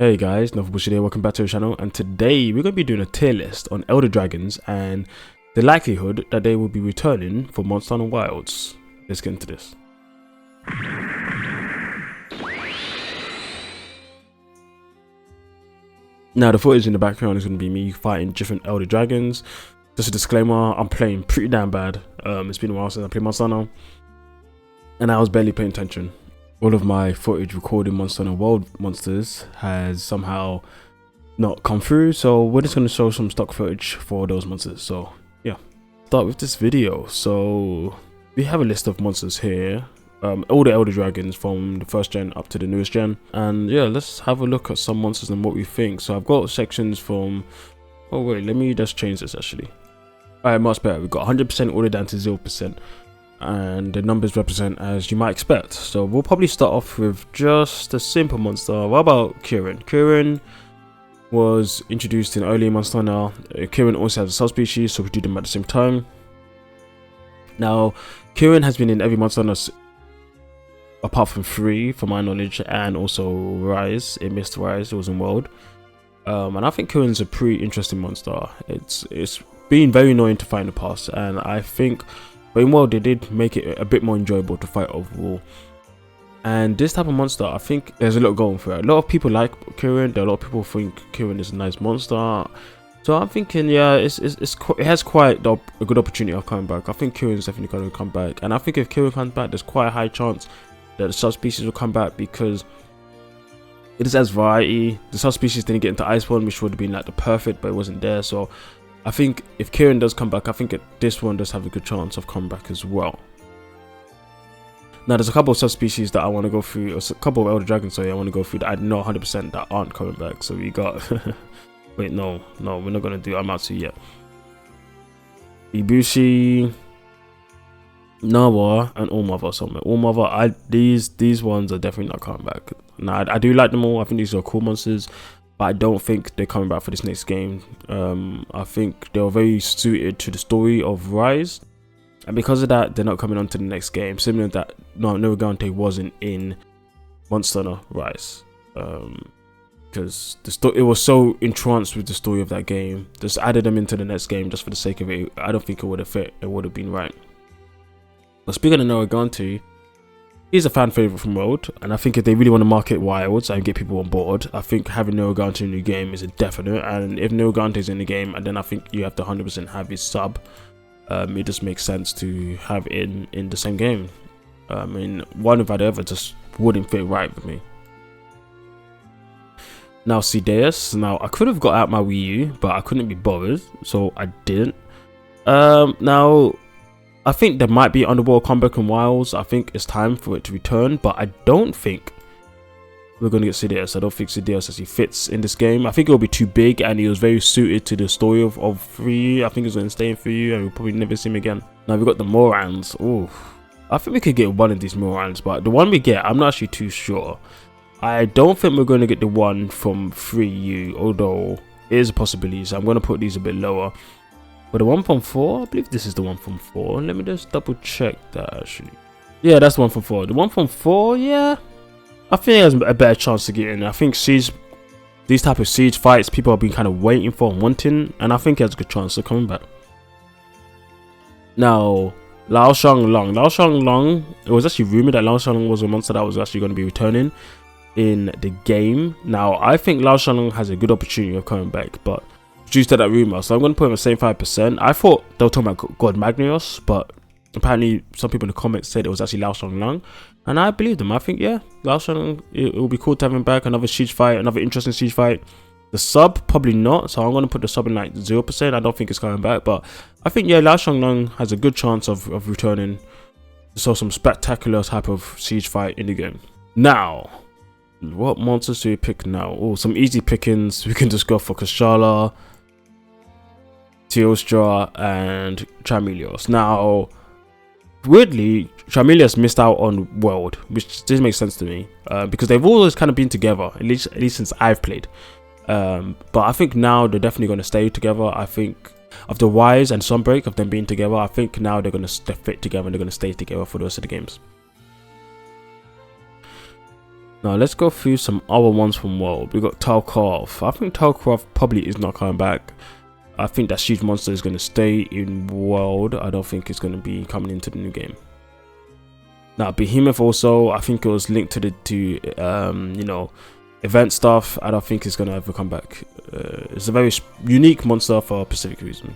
Hey guys, Novel here, welcome back to the channel, and today we're going to be doing a tier list on Elder Dragons and the likelihood that they will be returning for Monster Hunter Wilds. Let's get into this. Now the footage in the background is going to be me fighting different Elder Dragons. Just a disclaimer, I'm playing pretty damn bad. It's been a while since I played Monster Hunter, and I was barely paying attention. All of my footage recording Monster Hunter World monsters has somehow not come through, so we're just going to show some stock footage for those monsters. So yeah, start with this video. So we have a list of monsters here, all the Elder Dragons from the first gen up to the newest gen, and yeah, let's have a look at some monsters and what we think. So I've got sections from, oh wait, let me just change this actually. Alright, much better. We've got 100% all the way down to 0%. And the numbers represent as you might expect. So we'll probably start off with just a simple monster. What about Kirin? Kirin was introduced in early Monster Hunter. Kirin also has a subspecies, so we do them at the same time. Now, Kirin has been in every Monster Hunter apart from 3, from my knowledge, and also Rise. It missed Rise, it was in World. And I think Kirin's a pretty interesting monster. It's been very annoying to fight in the past, and I think, but in World they did make it a bit more enjoyable to fight overall. And this type of monster, I think there's a lot going for it. A lot of people like Kirin. A lot of people think Kirin is a nice monster. So I'm thinking, yeah, it has quite a good opportunity of coming back. I think Kirin's definitely going to come back, and I think if Kirin comes back, there's quite a high chance that the subspecies will come back because it just has variety. The subspecies didn't get into Iceborne, which would have been like the perfect, but it wasn't there. So I think if Kirin does come back, I think this one does have a good chance of coming back as well. Now there's a couple of subspecies that I want to go through, or a couple of Elder Dragons, sorry, I want to go through that I know 100% that aren't coming back. So we got, wait, no, we're not going to do Amatsu yet. Ibushi, Nawa, and All-Mother somewhere. All-Mother, these ones are definitely not coming back. Now I do like them all. I think these are cool monsters, but I don't think they're coming back for this next game. I think they were very suited to the story of Rise, and because of that, they're not coming on to the next game. Similar to that, no, Nergigante wasn't in Monster Hunter Rise, because it was so entranced with the story of that game. Just added them into the next game just for the sake of it. I don't think it would have fit. It would have been right. But speaking of Nergigante, he's a fan favorite from World, and I think if they really want to market Wilds and get people on board, I think having Nergigante in the game is a definite. And if Nergigante is in the game, and then I think you have to 100% have his sub, it just makes sense to have it in the same game. I mean, one without the other just wouldn't fit right with me. Now Cedeus, now I could have got out my Wii U, but I couldn't be bothered, so I didn't. Now I think there might be Underworld comeback in Wilds. I think it's time for it to return, but I don't think we're going to get Cedeus. I don't think Cedeus actually fits in this game. I think it will be too big, and he was very suited to the story of 3. I think he's going to stay in 3, and we'll probably never see him again. Now we've got the Morans. Oh, I think we could get one of these Morans, but the one we get, I'm not actually too sure. I don't think we're going to get the one from 3U, although it is a possibility, so I'm going to put these a bit lower. But the one from 4, I believe this is the one from 4. Let me just double check that actually. Yeah, that's the one from 4. The one from 4, yeah, I think it has a better chance to get in. I think these type of siege fights, people have been kind of waiting for and wanting, and I think it has a good chance of coming back. Now, Lao Shanglong, it was actually rumored that Lao Shanglong was a monster that was actually going to be returning in the game. Now, I think Lao Shanglong has a good opportunity of coming back, but due to that rumor, so I'm going to put him at 75%. I thought they were talking about God Magnios, but apparently some people in the comments said it was actually Lao Shanglong, and I believe them. I think, yeah, Lao Shanglong, it will be cool to have him back. Another siege fight, another interesting siege fight. The sub, probably not, so I'm going to put the sub in like 0%. I don't think it's coming back, but I think, yeah, Lao Shanglong has a good chance of returning. So some spectacular type of siege fight in the game. Now, what monsters do we pick now? Oh, some easy pickings. We can just go for Kashala, Teostra, and Chameleos. Now, weirdly, Chameleos missed out on World, which doesn't make sense to me, because they've always kind of been together, at least since I've played. But I think now they're definitely going to stay together. I think after Wise and Sunbreak of them being together, I think now they're going to fit together and they're going to stay together for the rest of the games. Now let's go through some other ones from World. We got Tarkov. I think Tarkov probably is not coming back. I think that huge monster is going to stay in World. I don't think it's going to be coming into the new game. Now Behemoth also, I think it was linked to you know, event stuff. I don't think it's going to ever come back. It's a very unique monster for a specific reason.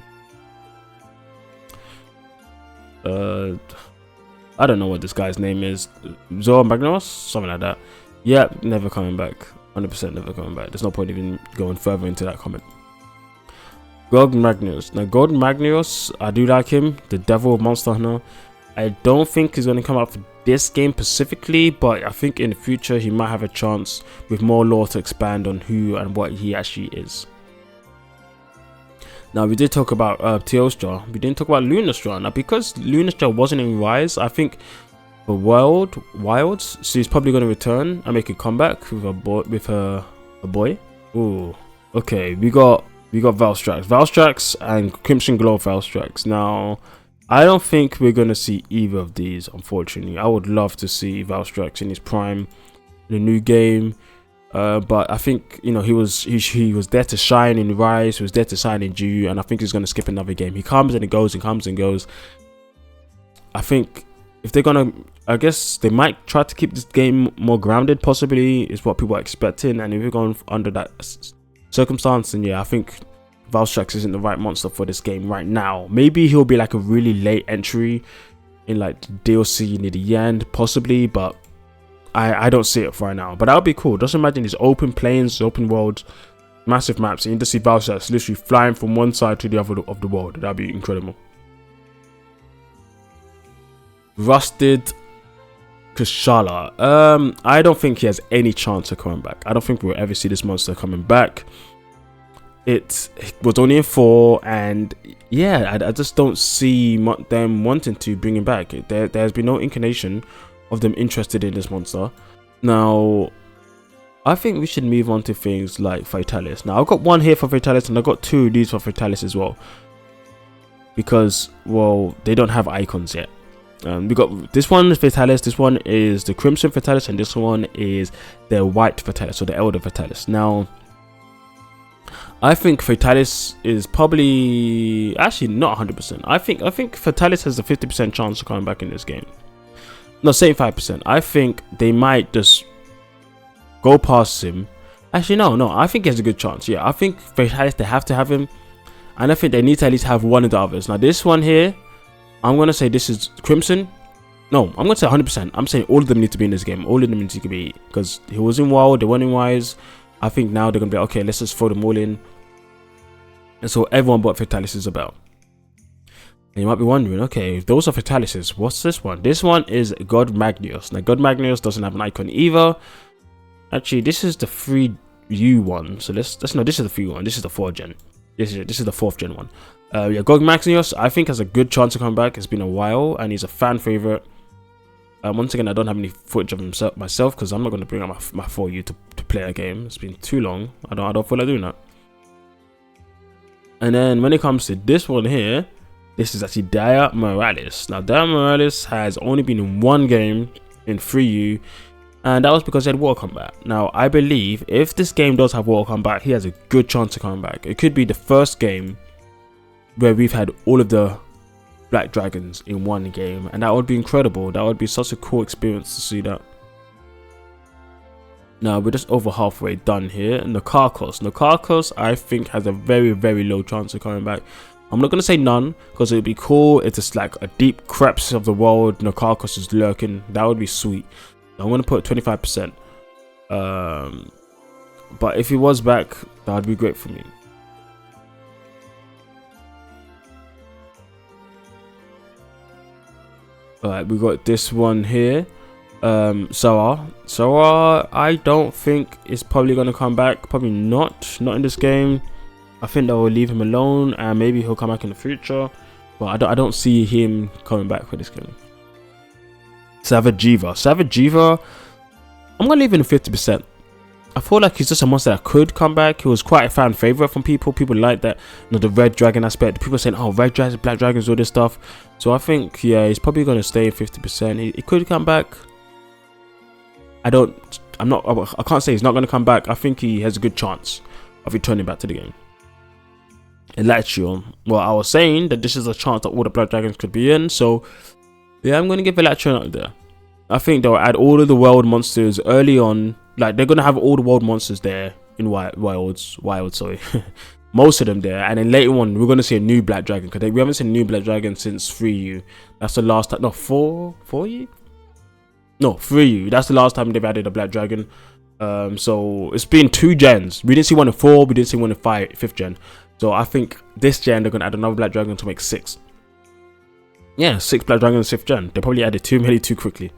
I don't know what this guy's name is. Zor Magnos, something like that. Yeah, never coming back. 100% never coming back. There's no point even going further into that comment. God Magnus. Now God Magnus, I do like him. The Devil of Monster Hunter. I don't think he's going to come out for this game specifically, but I think in the future he might have a chance with more lore to expand on who and what he actually is. Now we did talk about Teostra. We didn't talk about Lunastra. Now because Lunastra wasn't in Rise, I think for Wilds, she's probably going to return and make a comeback with a boy. Ooh, okay. We got Valstrax and Crimson Glow Valstrax. Now I don't think we're going to see either of these, unfortunately. I would love to see Valstrax in his prime in a new game. But I think, you know, he was there to shine in Rise, he was there to shine in Dew, and I think he's going to skip another game. He comes and he goes and comes and goes. I think if they're going to, I guess they might try to keep this game more grounded, possibly, is what people are expecting. And if you're going under that circumstance, then yeah, I think Valstrax isn't the right monster for this game right now. Maybe he'll be like a really late entry in like DLC near the end, possibly, but I don't see it right now. But that would be cool. Just imagine these open plains, open worlds, massive maps, and you just see Valstrax literally flying from one side to the other of the world. That'd be incredible. Rusted Kushala. I don't think he has any chance of coming back. I don't think we'll ever see this monster coming back. It was only in 4, and yeah, I just don't see them wanting to bring him back. There's been no inclination of them interested in this monster. Now I think we should move on to things like Fatalis. Now I've got one here for Fatalis, and I've got 2 of these for Fatalis as well, because, well, they don't have icons yet. We got this one is Fatalis, this one is the Crimson Fatalis, and this one is the White Fatalis, or the Elder Fatalis. Now I think Fatalis is probably actually not 100%. I think Fatalis has a 50% chance of coming back in this game. No, 75%. I think they might just go past him. Actually, no. I think he has a good chance. Yeah, I think Fatalis, they have to have him. And I think they need to at least have one of the others. Now, this one here, I'm going to say this is Crimson. No, I'm going to say 100%. I'm saying all of them need to be in this game. All of them need to be. Because he was in Wild, they weren't in Wise. I think now they're going to be, okay, let's just throw them all in. And so everyone but Fatalis is about. And you might be wondering, okay, if those are Fatalises, what's this one? This one is God Magnus. Now, God Magnus doesn't have an icon either. Actually, this is the 3U one. So no, this is the 3 one. This is the 4th gen. This is the 4th gen one. Yeah, God Magnus, I think has a good chance to come back. It's been a while, and he's a fan favorite. Once again, I don't have any footage of himself myself, because I'm not going to bring up my 4U to play a game. It's been too long. I don't feel like doing that. And then when it comes to this one here, this is actually Dia Morales. Now, Dia Morales has only been in 1 game in 3U, and that was because he had water combat. Now, I believe if this game does have water combat, he has a good chance to come back. It could be the first game where we've had all of the Black Dragons in 1 game, and that would be incredible. That would be such a cool experience to see that. Now, we're just over halfway done here. Nergigante, I think, has a very, very low chance of coming back. I'm not going to say none, because it would be cool if it's like a deep creeps of the world, Nergigante is lurking. That would be sweet. I'm going to put 25%. But if he was back, that would be great for me. Alright, we got this one here. Sora, I don't think is probably going to come back. Probably not in this game. I think they will leave him alone, and maybe he'll come back in the future. But I don't see him coming back for this game. Savajiva, I'm going to leave him 50%. I feel like he's just a monster that could come back. He was quite a fan favorite from people. People like that, you know, the red dragon aspect. People saying, oh, red dragons, black dragons, all this stuff. So I think, yeah, he's probably going to stay 50%. He could come back. I don't I can't say he's not going to come back. I think he has a good chance of returning back to the game. Elytron. Well, I was saying that this is a chance that all the Black Dragons could be in. So, yeah, I'm going to give Elytron out there. I think they'll add all of the world monsters early on. Like, they're going to have all the world monsters there in Wilds, sorry. Most of them there. And then later on, we're going to see a new Black Dragon. Because we haven't seen a new Black Dragon since 3U. That's the last time. No, 4U? No, 3U. That's the last time they've added a Black Dragon. So, it's been 2 gens. We didn't see one in 4. We didn't see one in 5th gen. So, I think this gen, they're going to add another Black Dragon to make 6. Yeah, 6 Black Dragons in 5th gen. They probably added too many too quickly.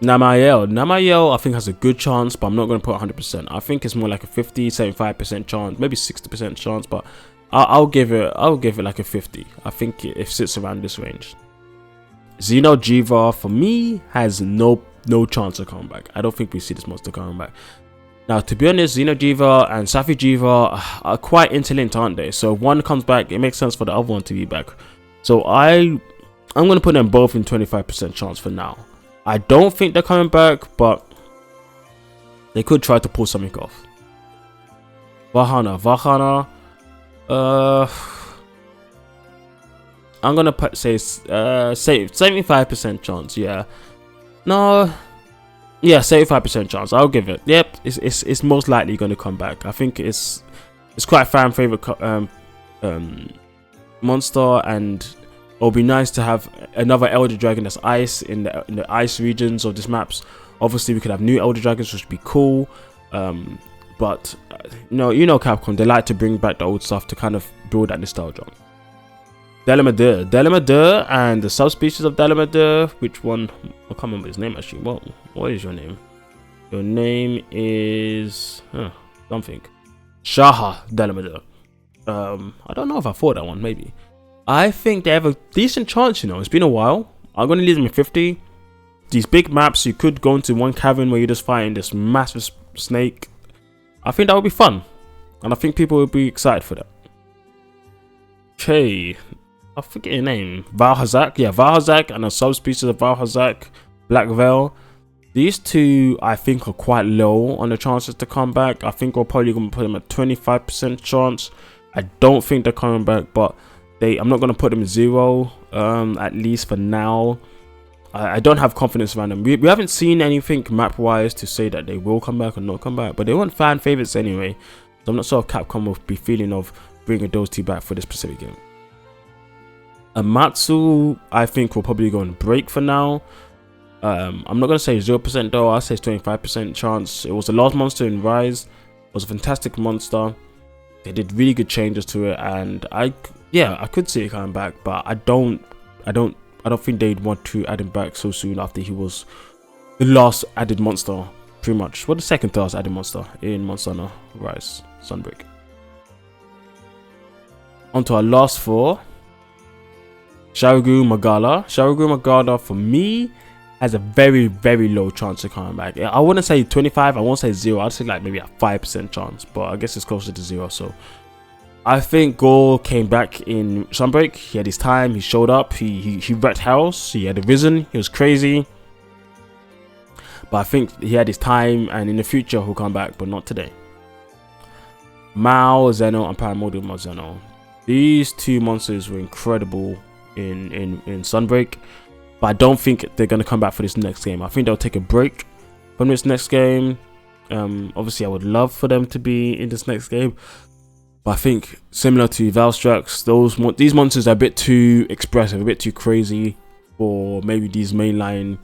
Namael, I think has a good chance, but I'm not going to put 100%. I think it's more like a 50, 75% chance, maybe 60% chance, but I'll give it like a 50. I think it sits around this range. Xeno'jiiva for me has no chance of coming back. I don't think we see this monster coming back. Now, to be honest, Xeno'jiiva and Safi'jiiva are quite interlinked, aren't they? So if one comes back, it makes sense for the other one to be back. So I'm going to put them both in 25% chance for now. I don't think they're coming back, but they could try to pull something off. Vahana. I'm gonna say 75% chance. Yeah, no, yeah, 75% chance. I'll give it. Yep, it's most likely gonna come back. I think it's quite a fan favorite monster, and it'll be nice to have another Elder Dragon that's ice in the ice regions of this maps. Obviously, we could have new Elder Dragons, which would be cool. But you know Capcom, they like to bring back the old stuff to kind of build that nostalgia. Delamadur and the subspecies of Delamadur. Which one? I can't remember his name actually. What is your name? Your name is something. Shaha Delamadur. I don't know if I thought that one. Maybe. I think they have a decent chance, It's been a while. I'm going to leave them at 50. These big maps, you could go into one cavern where you're just fighting this massive snake. I think that would be fun. And I think people would be excited for that. Okay. I forget your name. Valstrax. Yeah, Valstrax and a subspecies of Valstrax. Black Veil. These two, I think, are quite low on the chances to come back. I think we're probably going to put them at 25% chance. I don't think they're coming back, but I'm not going to put them 0, at least for now. I don't have confidence around them. We haven't seen anything map-wise to say that they will come back or not come back, but they weren't fan favorites anyway. So I'm not sure if Capcom will be feeling of bringing those two back for this specific game. Amatsu, I think, will probably go on break for now. I'm not going to say 0% though. I'll say it's 25% chance. It was the last monster in Rise. It was a fantastic monster. They did really good changes to it, and I could see it coming back, but I don't think they'd want to add him back so soon after he was the last added monster, pretty much. Well, the second to last added monster in Monster Hunter Rise Sunbreak. On to our last 4. Sharugu Magala. Sharugu Magala for me has a very, very low chance of coming back. I wouldn't say 25, I won't say 0, I'd say like maybe a 5% chance, but I guess it's closer to 0. So I think Gore came back in Sunbreak. He had his time, he showed up, he wrecked house, he had arisen, he was crazy. But I think he had his time, and in the future he'll come back, but not today. Mao, Zeno, and Paramodal Zeno. These two monsters were incredible in Sunbreak. But I don't think they're going to come back for this next game. I think they'll take a break from this next game. Obviously, I would love for them to be in this next game. But I think, similar to Valstrax, these monsters are a bit too expressive, a bit too crazy for maybe these mainline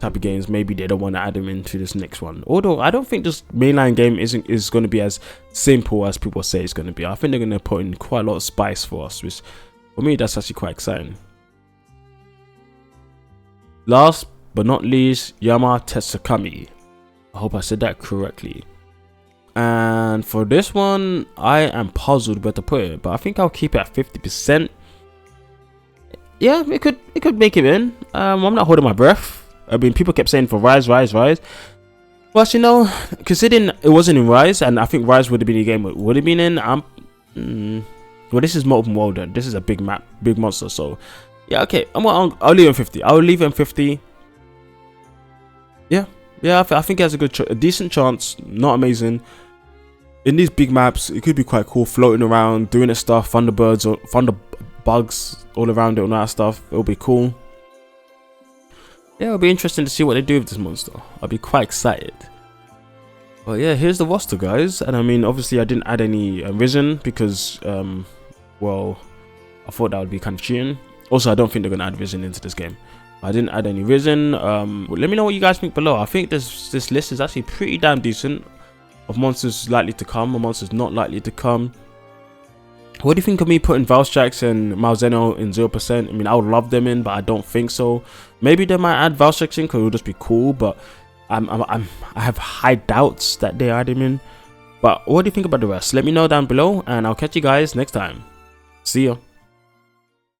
type of games. Maybe they don't want to add them into this next one. Although, I don't think this mainline game is going to be as simple as people say it's going to be. I think they're going to put in quite a lot of spice for us, which for me, that's actually quite exciting. Last but not least, Yama Tetsukami. I hope I said that correctly. And for this one, I am puzzled where to put it, but I think I'll keep it at 50%. Yeah, it could make it in. I'm not holding my breath. I mean, people kept saying for Rise. But considering it wasn't in Rise, and I think Rise would have been a game it would have been in. Well, this is more open world. This is a big map, big monster. So yeah, okay. I'll leave him 50. I'll leave him 50. Yeah, yeah, I think he has a decent chance. Not amazing. In these big maps, it could be quite cool, floating around, doing its stuff, thunderbirds or thunderbugs all around it and all that stuff. It'll be cool. Yeah, it'll be interesting to see what they do with this monster. I'll be quite excited. But yeah, here's the roster, guys. And I mean, obviously I didn't add any Risen because, well, I thought that would be kind of cheating. Also, I don't think they're going to add Risen into this game. I didn't add any Risen. Let me know what you guys think below. I think this list is actually pretty damn decent. Of monsters likely to come, or monsters not likely to come. What do you think of me putting Valstrax and Malzeno in 0%? I mean, I would love them in, but I don't think so. Maybe they might add Valstrax in because it would just be cool, but I have high doubts that they add him in. But what do you think about the rest? Let me know down below, and I'll catch you guys next time. See ya.